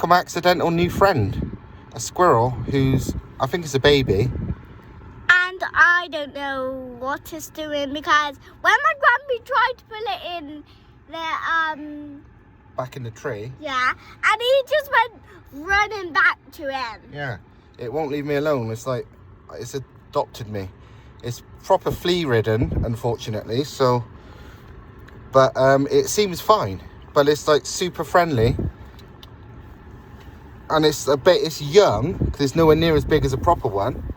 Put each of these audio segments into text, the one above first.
got my accidental new friend, a squirrel who's, I think it's a baby. And I don't know what it's doing because when my grandma tried to pull it in the Back in the tree. Yeah, and he just went running back to him. Yeah, it won't leave me alone. It's like, it's adopted me. It's proper flea ridden, unfortunately, so, but it seems fine. But it's like super friendly. And it's young, because it's nowhere near as big as a proper one.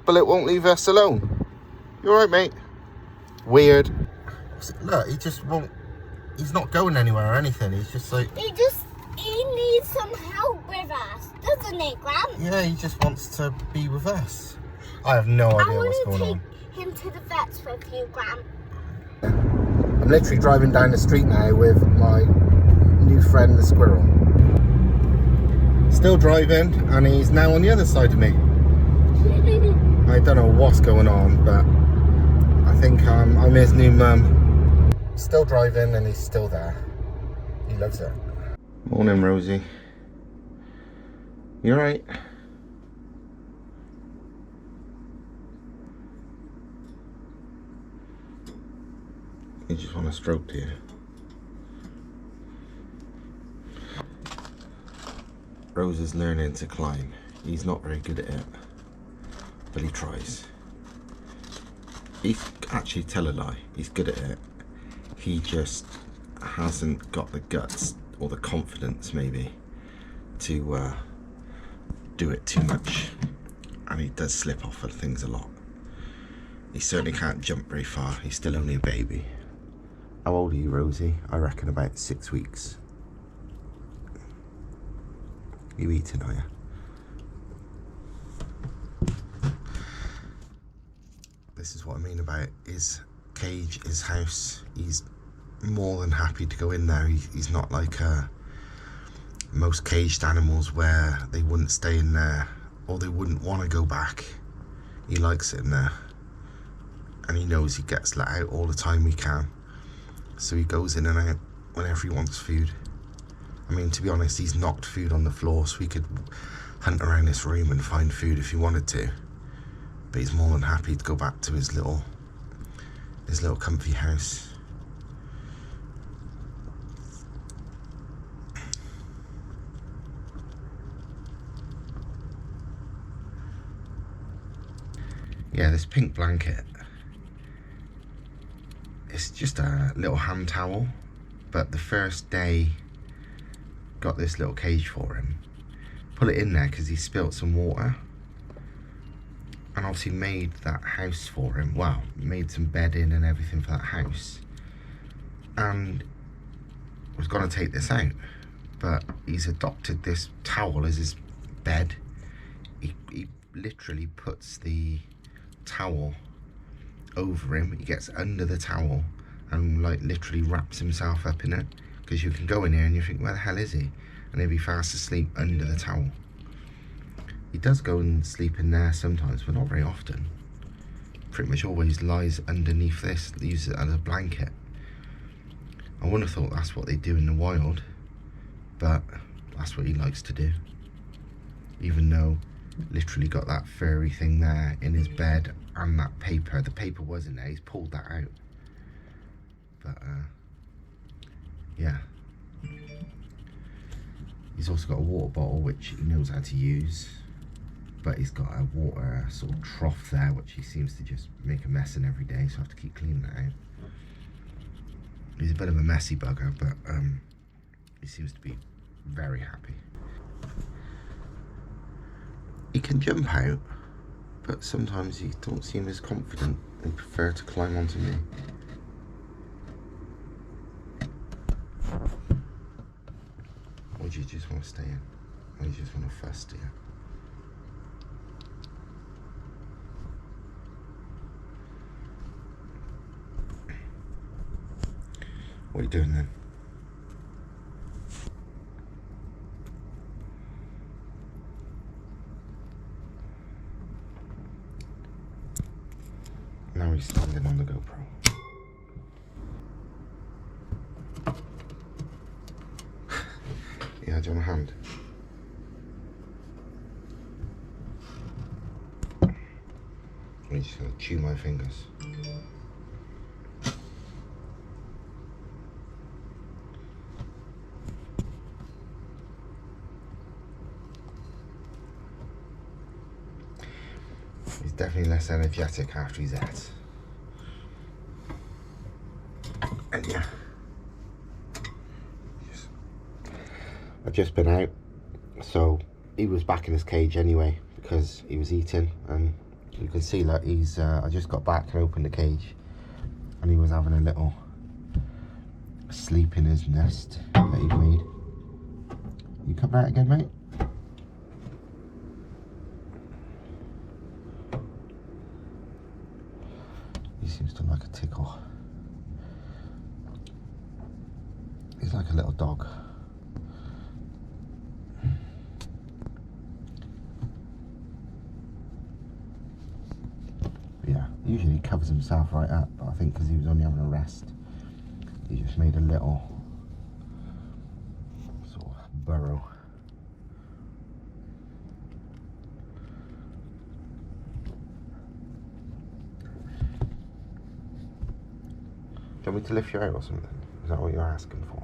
But it won't leave us alone. You alright, mate? Weird. Look, he just won't, he's not going anywhere or anything. He's just like... He needs some help with us, doesn't he, Gran? Yeah, he just wants to be with us. I have no idea what's going on. I want to take him to the vets with you, Gran. I'm literally driving down the street now with my new friend, the squirrel. Still driving, and he's now on the other side of me. I don't know what's going on, but I think I'm his new mum. Still driving, and he's still there. He loves it. Morning, Rosie. You alright? You just want a stroke, do you? Rose is learning to climb. He's not very good at it, but he tries. He's actually, tell a lie, he's good at it. He just hasn't got the guts or the confidence maybe to do it too much, and he does slip off of things a lot. He certainly can't jump very far. He's still only a baby. How old are you, Rosie? I reckon about 6 weeks. You eating, are you? This is what I mean about his cage, his house. He's more than happy to go in there. He's not like most caged animals where they wouldn't stay in there or they wouldn't want to go back. He likes it in there, and he knows he gets let out all the time he can, so he goes in and out whenever he wants food. I mean, to be honest, he's knocked food on the floor, so he could hunt around this room and find food if he wanted to, but he's more than happy to go back to his little comfy house. Yeah, this pink blanket, it's just a little hand towel, but the first day got this little cage for him, put it in there because he spilt some water, and obviously made that house for him. Well, made some bedding and everything for that house, and was going to take this out, but he's adopted this towel as his bed. He literally puts the towel over him. He gets under the towel and like literally wraps himself up in it, because you can go in here and you think, where the hell is he? And he'll be fast asleep under the towel. He does go and sleep in there sometimes, but not very often. Pretty much always lies underneath this, uses it as a blanket. I wouldn't have thought that's what they do in the wild, but that's what he likes to do. Even though literally got that furry thing there in his bed, and that paper, the paper wasn't there, he's pulled that out. But yeah, he's also got a water bottle which he knows how to use, but he's got a water sort of trough there which he seems to just make a mess in every day, so I have to keep cleaning that out. He's a bit of a messy bugger, but he seems to be very happy. He can jump out, but sometimes he don't seem as confident. He prefer to climb onto me. Or do you just want to stay in? Or do you just want to fuss, do you? What are you doing then? Now he's standing on the GoPro. Yeah, do you want to hand. I'm just going to chew my fingers. He's definitely less energetic after he's ate. And yeah, I've just been out, so he was back in his cage anyway because he was eating, and you can see that he's I just got back and opened the cage and he was having a little sleep in his nest that he'd made. You coming out again, mate? He seems to like a tickle. He's like a little dog. Yeah, usually he covers himself right up, but I think because he was only having a rest, he just made a little sort of burrow. Do you want me to lift you out or something? Is that what you're asking for?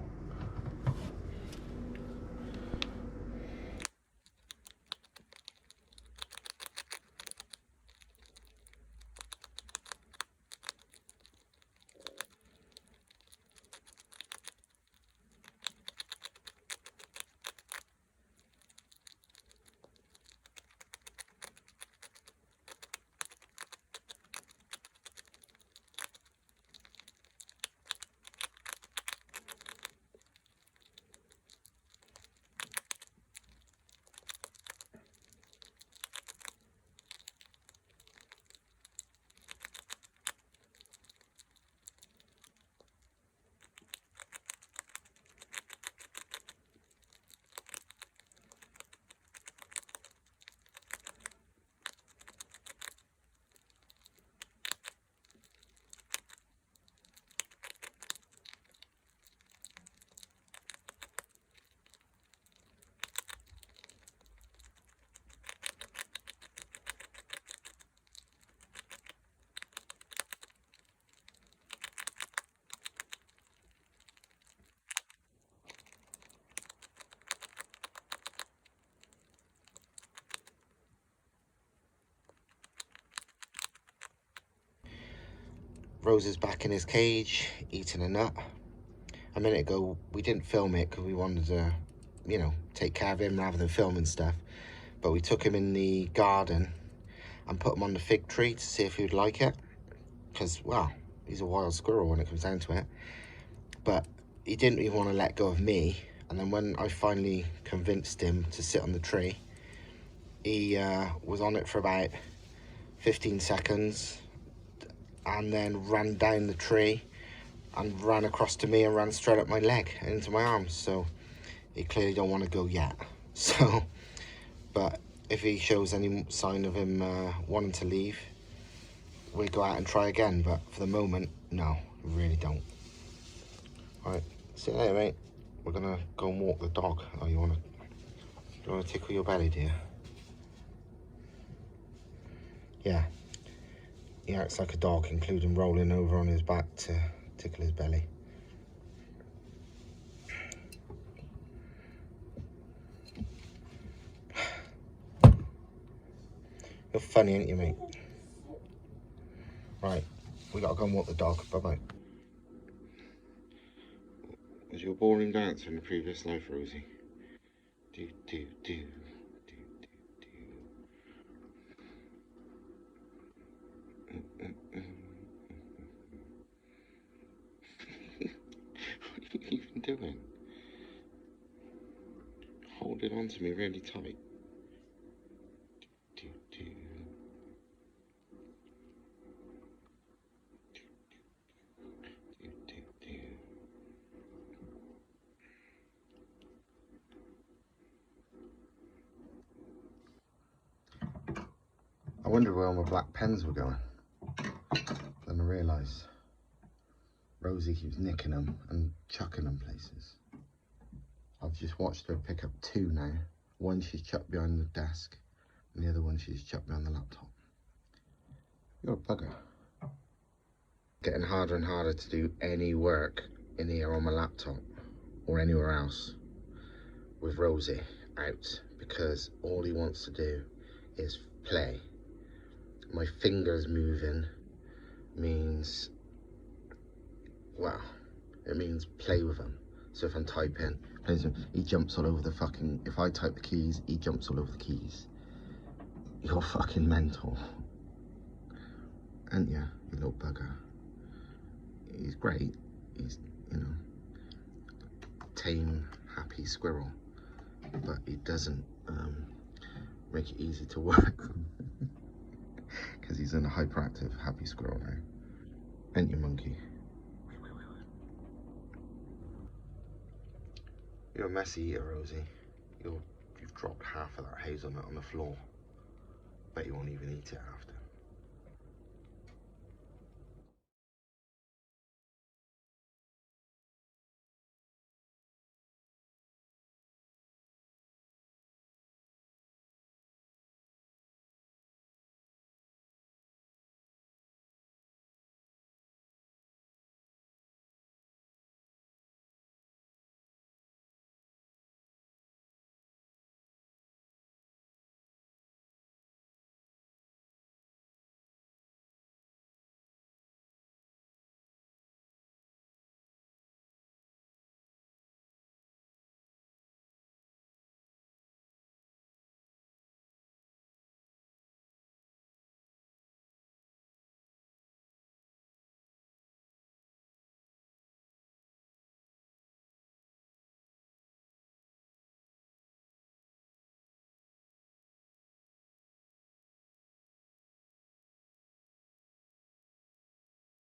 Rose is back in his cage, eating a nut. A minute ago, we didn't film it because we wanted to, you know, take care of him rather than filming stuff. But we took him in the garden and put him on the fig tree to see if he would like it. Because, well, he's a wild squirrel when it comes down to it. But he didn't even want to let go of me. And then when I finally convinced him to sit on the tree, he was on it for about 15 seconds. And then ran down the tree and ran across to me and ran straight up my leg and into my arms. So he clearly don't want to go yet. So, but if he shows any sign of him wanting to leave, we'll go out and try again. But for the moment, no, we really don't. All right, see you later, mate. We're gonna go and walk the dog. Oh, you wanna tickle your belly, dear? Yeah. He acts like a dog, including rolling over on his back to tickle his belly. You're funny, ain't you, mate? Right, we gotta go and walk the dog. Bye-bye. Was you a boring dancer in the previous life, Rosie? Do, do, do, do, do, do. What are you even doing? Holding on to me really tight. Do, do, do. Do, do, do. I wonder where all my black pens were going. Then I realised Rosie keeps nicking them and chucking them places. I've just watched her pick up 2 now. One she's chucked behind the desk, and the other one she's chucked behind the laptop. You're a bugger. Getting harder and harder to do any work in here on my laptop or anywhere else with Rosie out, because all he wants to do is play. My fingers moving means, well, it means play with him. So if I'm typing, he jumps all over the fucking, if I type the keys, he jumps all over the keys. You're fucking mental. Ain't ya, you little bugger? He's great. He's, you know, tame, happy squirrel. But he doesn't make it easy to work because he's in a hyperactive, happy squirrel now. Ain't you, monkey? You're a messy eater, Rosie. You've dropped half of that hazelnut on the floor. Bet you won't even eat it after.